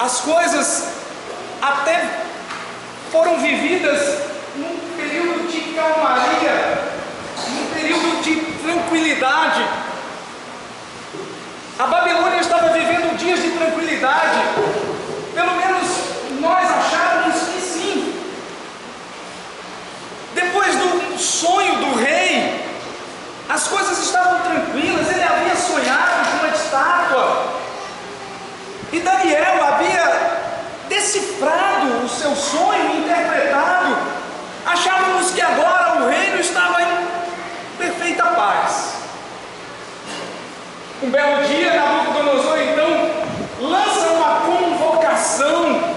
as coisas até foram vividas num período de calmaria, num período de tranquilidade. A Babilônia estava vivendo dias de tranquilidade, pelo menos nós achávamos que sim. Depois do sonho do rei, as coisas estavam tranquilas, ele havia sonhado com uma estátua, e Daniel havia decifrado o seu sonho, interpretado. Achávamos que agora o reino estava em perfeita paz. Um belo dia, Nabucodonosor então lança uma convocação.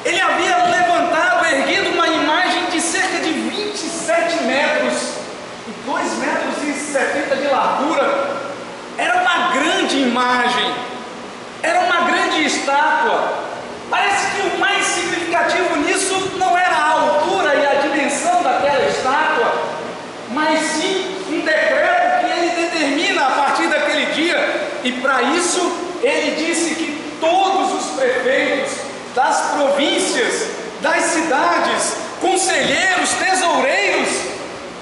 Ele havia levantado, erguido uma imagem de cerca de 27 metros e 2,70 metros de largura. Era uma grande imagem, era uma grande estátua. Parece que o mais significativo nisso não era a altura e a dimensão daquela estátua, mas sim um decreto que ele determina a partir daquele dia. E para isso ele disse que todos os prefeitos das províncias, das cidades, conselheiros, tesoureiros,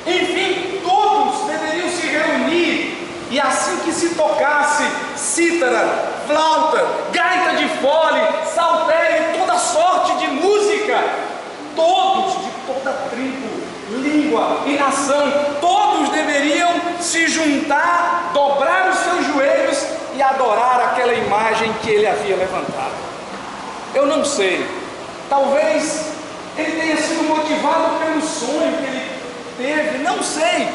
enfim, todos deveriam se reunir, e assim que se tocasse cítara, flauta, gaita de fole, saltério, toda sorte de música, todos de toda tribo, língua e nação, todos deveriam se juntar, dobrar os seus joelhos e adorar aquela imagem que ele havia levantado. Eu não sei, talvez ele tenha sido motivado pelo sonho que ele teve, não sei.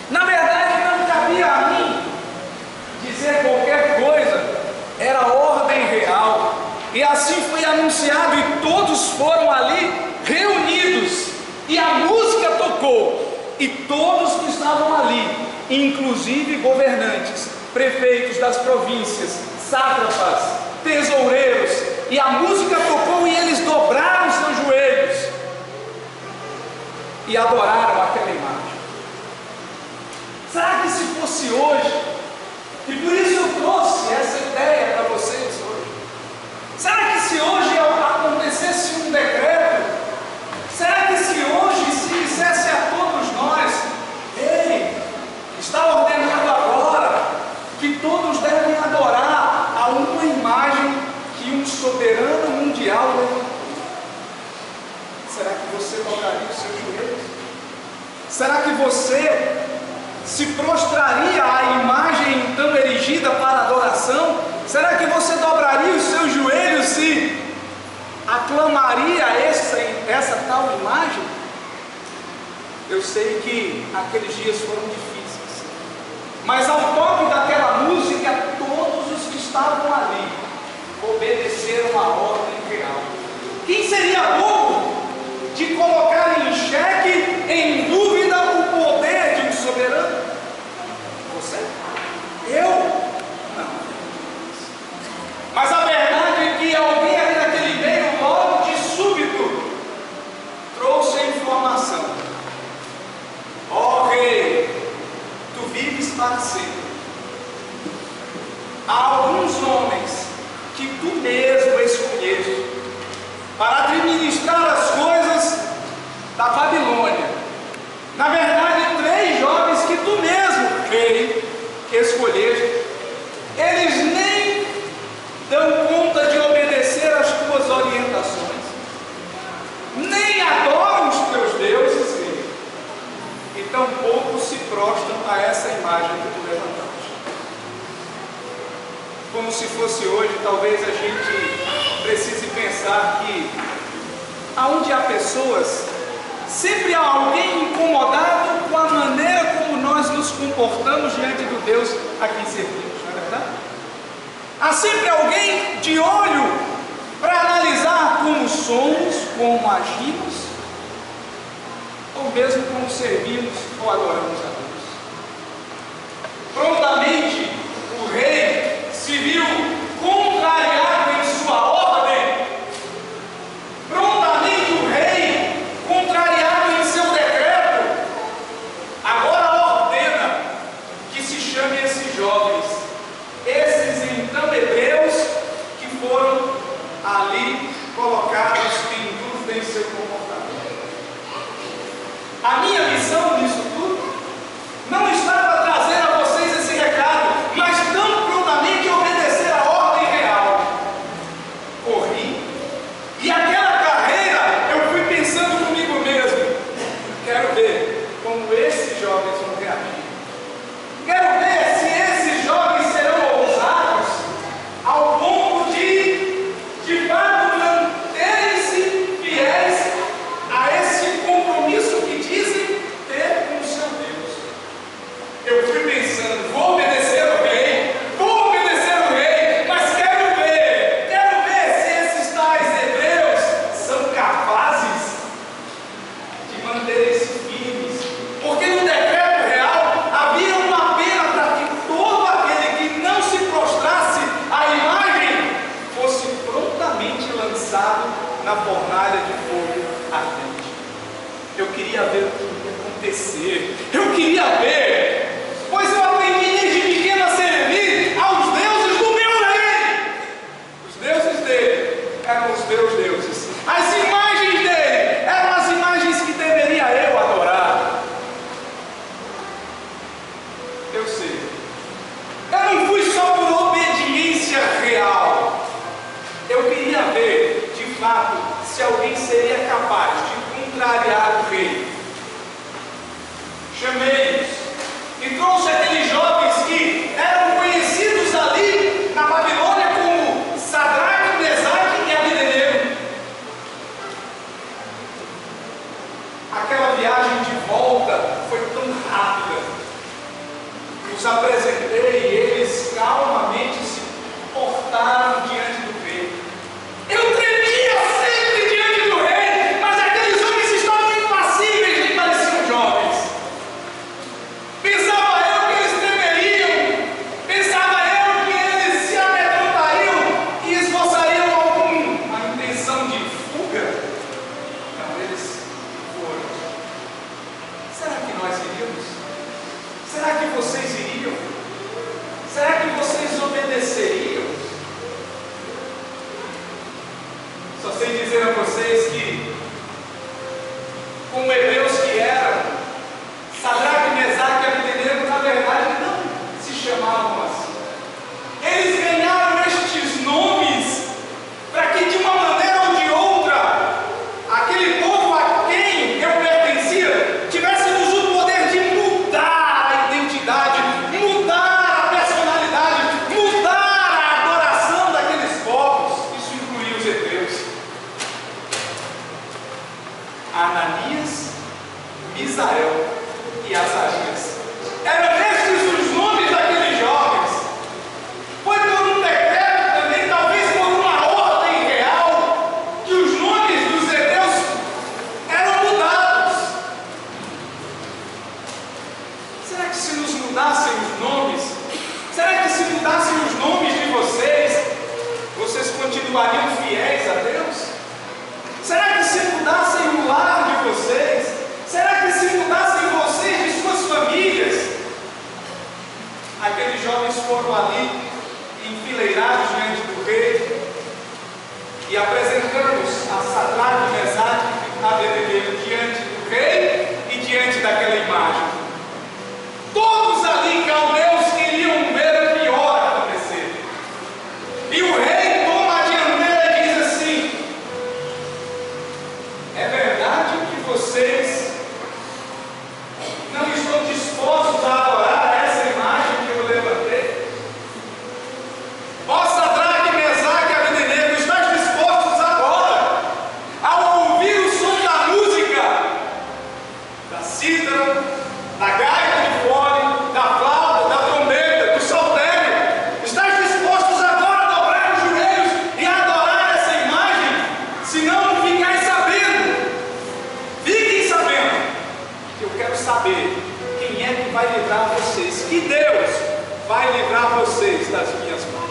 Na verdade, não cabia a mim dizer qualquer coisa, era ordem real, e assim foi anunciado, e todos foram ali reunidos, e a música tocou, e todos que estavam ali, inclusive governantes, prefeitos das províncias, sátrapas, tesoureiros, e a música tocou e eles dobraram seus joelhos e adoraram aquela imagem. Será que se fosse hoje, e por isso eu trouxe essa ideia para vocês hoje, será que se hoje acontecesse um decreto, será que se hoje se dissesse a todos nós, ei, está ordenado agora que todos devem adorar a uma imagem que um soberano mundial levantou? Será que você dobraria os seus joelhos? Será que você se prostraria à imagem então erigida para adoração? Será que você dobraria os seus joelhos e aclamaria essa tal imagem? Eu sei que aqueles dias foram difíceis, mas ao toque daquela música, todos os que estavam ali obedeceram a ordem real. Quem seria bobo de colocar em xeque, em dúvida, o poder de um soberano? Você? Eu? Não. Mas a verdade é que alguém ali naquele meio, logo de súbito, trouxe a informação: ó rei, tu vives para sempre. Há alguns homens que tu mesmo escolheste para administrar as coisas da Babilônia. Na verdade, 3 jovens que tu mesmo, rei, escolheste. Eles nem dão conta de obedecer às tuas orientações, nem adoram os teus deuses, rei, e tampouco se prostram a essa imagem que tu levantaste. Como se fosse hoje, talvez a gente precise pensar que aonde há pessoas, sempre há alguém incomodado com a maneira como nós nos comportamos diante do Deus a quem servimos, não é verdade? Há sempre alguém de olho para analisar como somos, como agimos, ou mesmo como servimos ou adoramos a Deus. Prontamente, o rei se viu contrariado em sua ordem. Prontamente o rei, contrariado em seu decreto, agora ordena que se chame esses jovens, esses então hebreus que foram colocados em dúvida em seu comportamento. A minha missão nisso tudo não estava a trazer a vocês esse recado, mas tão prontamente obedecer a ordem real. Corri, e aquela carreira eu fui pensando comigo mesmo: quero ver como esses jovens vão reagir. Quero ver se esses jovens serão ousados ao ponto de fato, manterem-se fiéis a esse compromisso que dizem ter com o seu Deus. Eu fui pensando: vou obedecer o rei, mas quero ver se esses tais hebreus são capazes de manterem-se firmes, porque no decreto real havia uma pena para que todo aquele que não se prostrasse à imagem fosse prontamente lançado na fornalha de fogo ardente. Eu queria ver o que ia acontecer. Eu queria ver, pois eu aprendi desde pequeno a servir aos deuses do meu rei. Os deuses dele eram os meus deuses. As imagens dele eram as imagens que deveria eu adorar. Eu sei. Eu não fui só por obediência real. Eu queria ver, de fato, se alguém seria capaz de contrariar o rei. Chamei-os e trouxe aqueles jovens que eram conhecidos ali na Babilônia como Sadraque, Mesaque e Abdenego. Aquela viagem de volta foi tão rápida. Os apresentei e eles calmamente se portaram diante do rei. Eu tremia sempre diante do rei, mas aqueles homens estavam impassíveis e pareciam jovens. Pensava eu que eles tremeriam, pensava eu que eles se amedrontariam e esboçariam alguma intenção de fuga. Não, eles foram. Será que nós iríamos? Será que vocês iriam? Será que vocês obedeceriam? Só sei dizer a vocês que, como hebreus que eram, Sadraque, Mesaque e Abdenego, na verdade, não se chamavam assim. Eles ganharam estes nomes para que, de uma maneira ou de outra, aquele povo a quem eu pertencia tivéssemos o poder de mudar a identidade, mudar a personalidade, mudar a adoração daqueles povos. Isso incluía os hebreus. Ananias, Misael e Azarias. Eram estes os nomes daqueles jovens. Foi por um decreto também, talvez por uma ordem real, que os nomes dos hebreus eram mudados. Será que se nos mudassem os nomes, será que se mudassem os nomes de vocês, vocês continuariam fiéis a Deus? Será que se mudassem o lar de vocês? Será que se mudassem vocês de suas famílias? Aqueles jovens foram ali, enfileirados diante do rei, e apresentamos a Sadraque, Mesaque e Abdenego diante do rei e diante daquela imagem. Todos ali, caldeus, queriam ver o pior acontecer. E o rei toma a dianteira e diz assim: é verdade que vocês não estão dispostos a adorar essa imagem que eu levantei? Ó Sadraque, Mesaque e Abdenego, estáis dispostos agora, ao ouvir o som da música, da cítara, da gaita de fole, da flauta, da trombeta, do saltério, estáis dispostos agora a dobrar os joelhos e a adorar essa imagem? Se não, ficais sabendo, fiquem sabendo, que eu quero saber quem é que vai livrar vocês, que Deus vai livrar vocês das minhas mãos.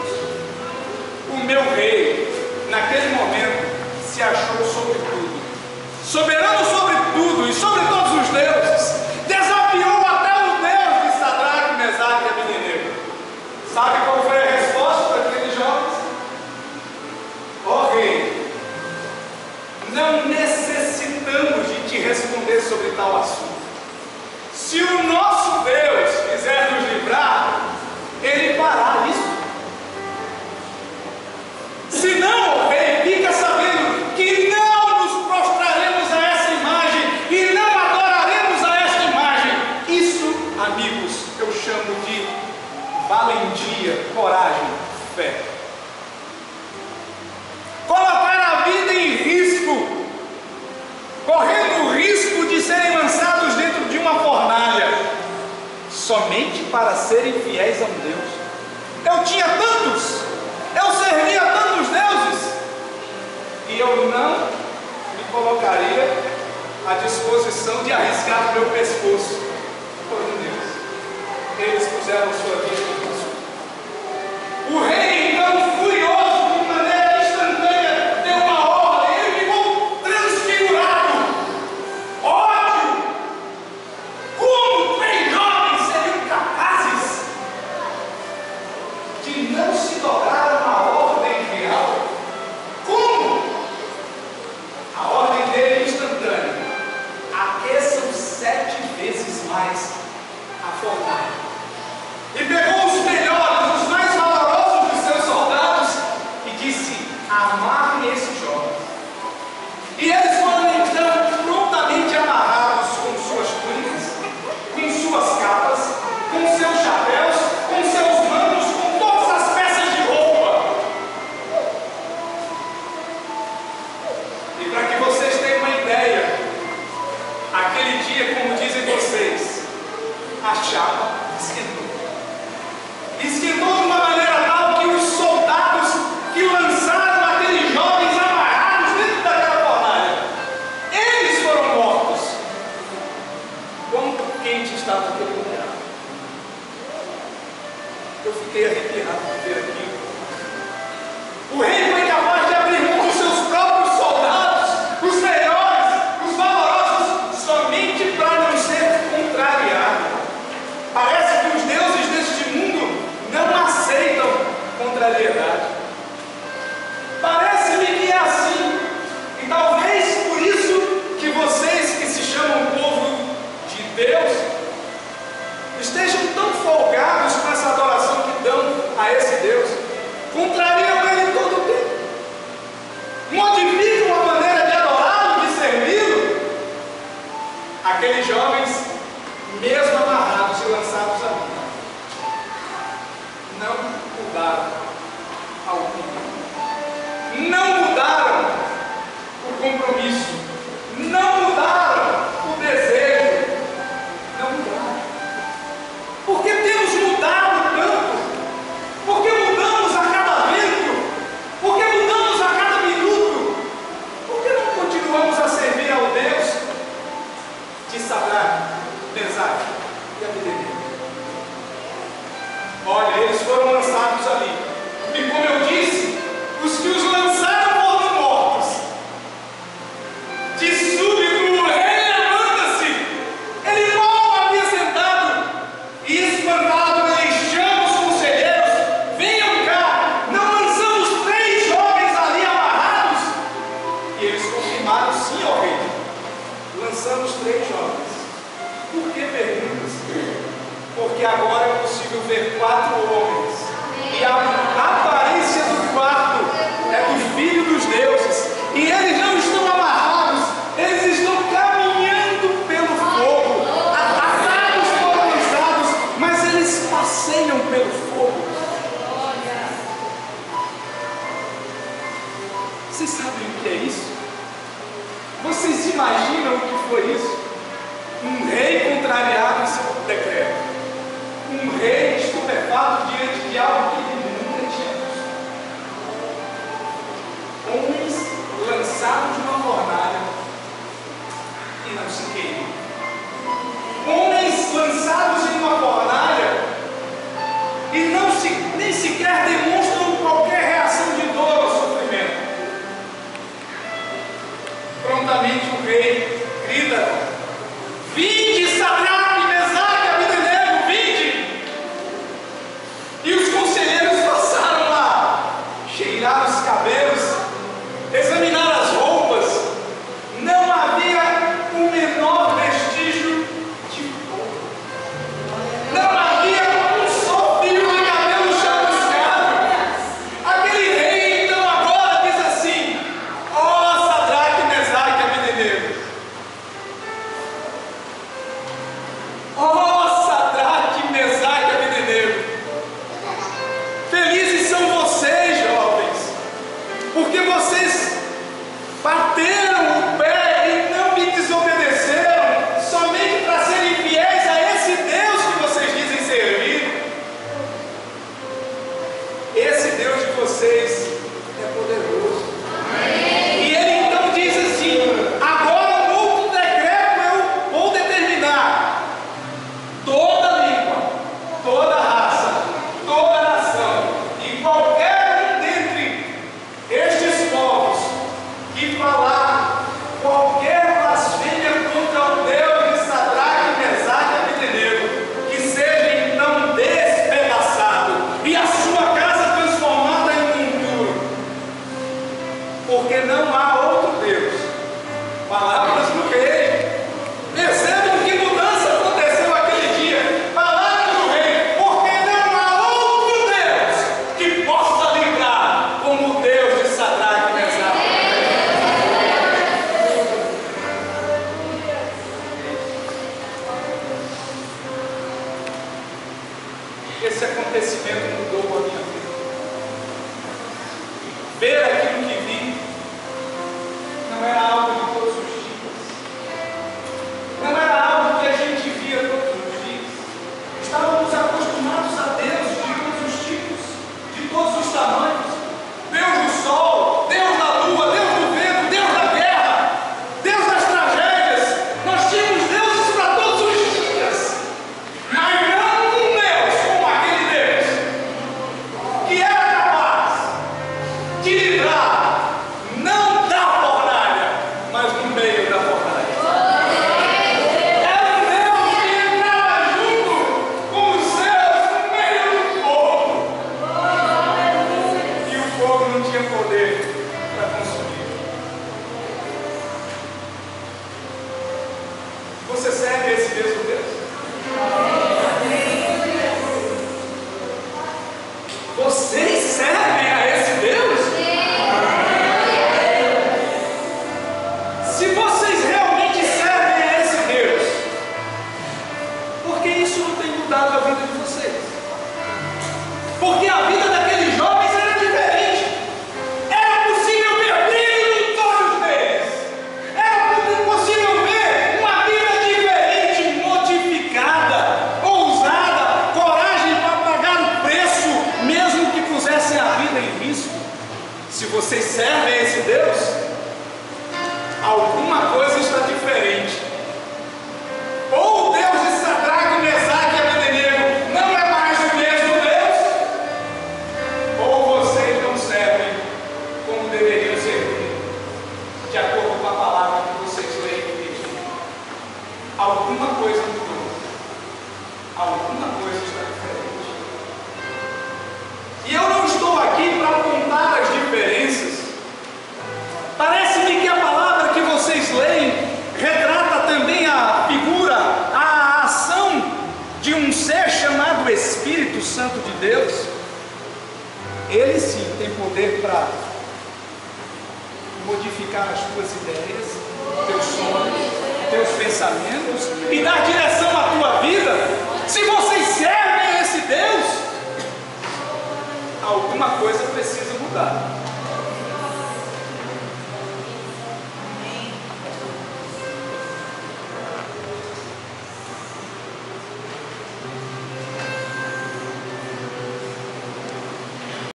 O meu rei, naquele momento, se achou sobre tudo, soberano sobre tudo e sobre todos os deuses, desafiou até o Deus de Sadraque, Mesaque e Abdenego. Sabe qual foi a resposta daqueles jovens? Ó rei, evitar o assunto. Se o nosso Deus quiser nos livrar, Ele fará isso. Se não, rei, fica sabendo que não nos prostraremos a essa imagem e não adoraremos a esta imagem. Isso, amigos, eu chamo de valentia, coragem, fé. Colocar a vida em risco, correndo o risco de serem lançados dentro de uma fornalha, somente para serem fiéis a um Deus. Eu tinha tantos, eu servia a tantos deuses, e eu não me colocaria à disposição de arriscar meu pescoço por um Deus. Eles puseram sua vida em risco. O rei, então, furioso, de maneira instantânea, deu uma ordem. Ele ficou transfigurado. Ódio! Como 3 jovens seriam capazes de não se dobrar a uma ordem real? Como? A ordem dele é instantânea. Aqueçam 7 vezes mais a fornalha. E pegou os melhores, os mais valorosos dos seus soldados e disse: amarrem esses jovens. E eles foram então prontamente amarrados com suas túnicas, com suas capas, com seus chapéus, com seus mantos, com todas as peças de roupa. E para que vocês tenham uma ideia, aquele dia, como dizem vocês, a chapa esquentou. Esquentou de uma maneira tal que os soldados que lançaram aqueles jovens amarrados dentro daquela fornalha, eles foram mortos. Quão quente estava aquele lugar. Eu fiquei arrepiado de ver aquilo. O rei foi capaz de abrir mão dos seus próprios soldados, os melhores, os valorosos, somente para não ser contrariado. Parece que os deuses deste mundo não aceitam contrariedade. Parece-me que é assim. E talvez por isso que vocês que se chamam povo de Deus estejam tão folgados com essa adoração que dão a esse Deus. Contrariam ele todo o tempo. Modificam a maneira de adorá-lo, de servi-lo. Aqueles jovens, mesmo amarrados e lançados à vida, não mudaram a opinião, não mudaram o compromisso, não mudaram o desejo, não mudaram. Por que temos mudado tanto? Por que mudamos a cada vento? Por que mudamos a cada minuto? Por que não continuamos a servir ao Deus de Sadraque, Mesaque e Abdenego? Olha, eles foram lançados ali. E como eu disse, os que os lançaram foram mortos. De súbito o rei levanta-se. Ele mal havia sentado. E espantado, ele chama os conselheiros: venham cá, não lançamos 3 jovens ali amarrados? E eles confirmaram: sim, ó rei, lançamos 3 jovens. Por que perguntas? Porque agora é possível ver 4 homens, e a aparência do quarto é do Filho dos Deuses, e eles não estão amarrados, eles estão caminhando pelo fogo, atacados foram lançados, mas eles passeiam pelo fogo. Vocês sabem o que é isso? Vocês imaginam o que foi isso? Um rei contrariado em seu decreto. Um rei estupefato diante de algo que ele nunca tinha visto. Homens lançados de uma fornalha e não se queimam. Homens lançados em uma fornalha e nem sequer demonstram qualquer reação de dor ou sofrimento. Prontamente o rei grita vocês bateram o pé e não me desobedeceram, somente para serem fiéis a esse Deus que vocês dizem servir. Esse Deus de vocês é poderoso. E ele então diz assim: agora um outro decreto eu vou determinar: toda língua, toda raça, toda nação e qualquer um dentre estes povos que falar qualquer blasfêmia contra o Deus de Sadraque, Mesaque e Abednego, que seja então despedaçado e a sua casa transformada em monturo, porque não há outro Deus. Palavras do rei. Percebam que mudança aconteceu aquele dia. Palavras do rei, porque não há outro Deus que possa livrar como o Deus de Sadraque, Mesaque e Abednego. Esse acontecimento mudou a minha vida. Ver aquilo que vi não era algo de todos os dias. Não era algo que a gente via todos os dias. Estávamos acostumados a deuses de todos os tipos, de todos os tamanhos. Deus do sol, Deus da lua, Deus do vento, Deus da guerra, Deus das tragédias. Nós tínhamos deuses para todos os dias. Mas não um Deus como aquele Deus, que era capaz de livrar, não da fornalha, mas no meio da fornalha. Era um Deus que entrava junto com os céus no meio do fogo. E o fogo não tinha poder para consumir. Você serve esse mesmo Deus? Vocês servem a esse Deus? Se vocês realmente servem a esse Deus, por que isso não tem mudado a vida de vocês? Porque a vida daqueles jovens era diferente. Era possível ver brilho nos olhos deles. Era possível ver uma vida diferente, modificada, ousada, coragem para pagar o preço, mesmo que pusessem a vida em risco. Se vocês servem a esse Deus, alguma coisa está diferente. Ou o Deus de Sadraque, Mesaque e Abednego não é mais o mesmo Deus, ou vocês não servem como deveriam servir, de acordo com a palavra que vocês leem e medem. Alguma coisa mudou. Alguma coisa está diferente. E eu não estou aqui para apontar as diferenças. Parece-me que a palavra que vocês leem retrata também a figura, a ação de um ser chamado Espírito Santo de Deus. Ele sim tem poder para modificar as tuas ideias, teus sonhos, teus pensamentos e dar direção à tua vida. Se vocês servem a esse Deus, alguma coisa precisa mudar.